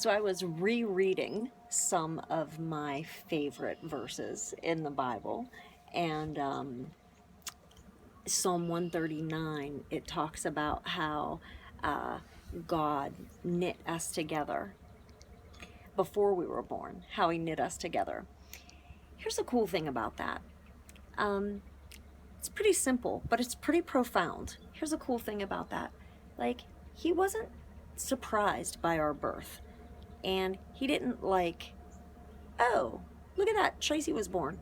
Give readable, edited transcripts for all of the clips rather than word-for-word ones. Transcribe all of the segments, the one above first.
So I was rereading some of my favorite verses in the Bible, and Psalm 139, it talks about how uh, God knit us together before we were born, how he knit us together. Here's a cool thing about that. Um, it's pretty simple, but it's pretty profound. Here's a cool thing about that. Like, he wasn't surprised by our birth. And he didn't like, oh, look at that, Tracy was born.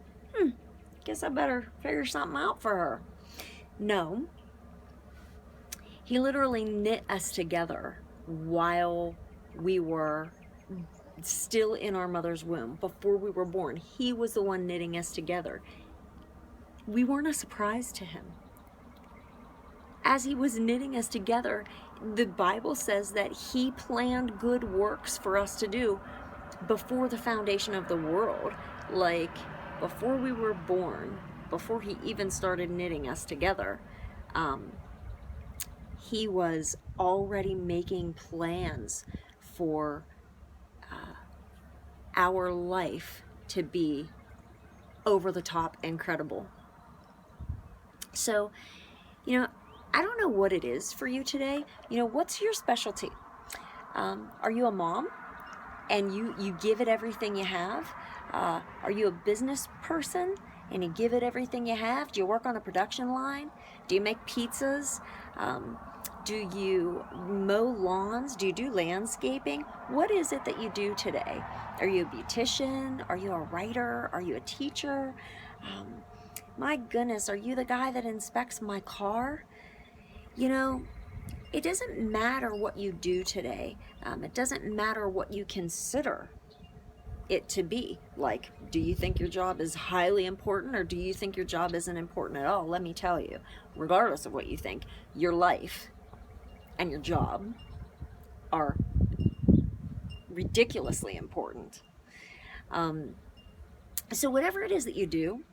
Guess I better figure something out for her. No, he literally knit us together while we were still in our mother's womb, before we were born. He was the one knitting us together. We weren't a surprise to him. As he was knitting us together, the Bible says that he planned good works for us to do before the foundation of the world. Like, before we were born, before he even started knitting us together, he was already making plans for our life to be over the top incredible. So, I don't know what it is for you today. What's your specialty? Are you a mom and you give it everything you have? Are you a business person and you give it everything you have? Do you work on a production line? Do you make pizzas? Do you mow lawns? Do you do landscaping? What is it that you do today? Are you a beautician? Are you a writer? Are you a teacher? My goodness, are you the guy that inspects my car? It doesn't matter what you do today. It doesn't matter what you consider it to be. Like, do you think your job is highly important, or do you think your job isn't important at all? Let me tell you, regardless of what you think, your life and your job are ridiculously important. So whatever it is that you do,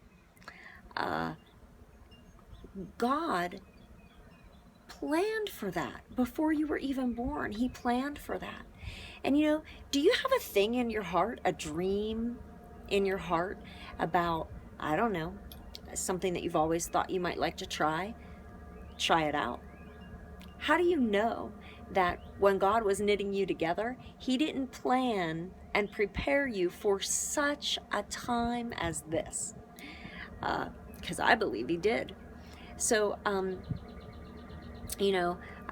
God planned for that before you were even born. He planned for that. And do you have a thing in your heart, a dream in your heart about, I don't know, something that you've always thought you might like to try? Try it out. How do you know that when God was knitting you together, he didn't plan and prepare you for such a time as this? Because I believe he did. So,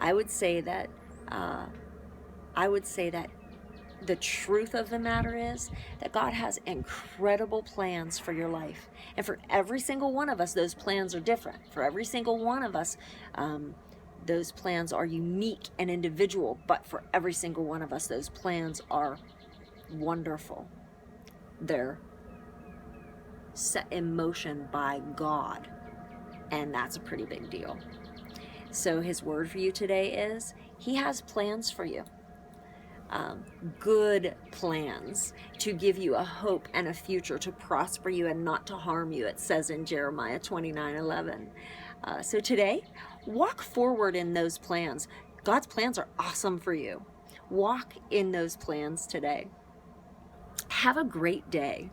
I would say that the truth of the matter is that God has incredible plans for your life. And for every single one of us, those plans are different. For every single one of us, those plans are unique and individual. But for every single one of us, those plans are wonderful. They're set in motion by God. And that's a pretty big deal. So his word for you today is, he has plans for you. Good plans to give you a hope and a future, to prosper you and not to harm you, it says in Jeremiah 29:11. So today, walk forward in those plans. God's plans are awesome for you. Walk in those plans today. Have a great day.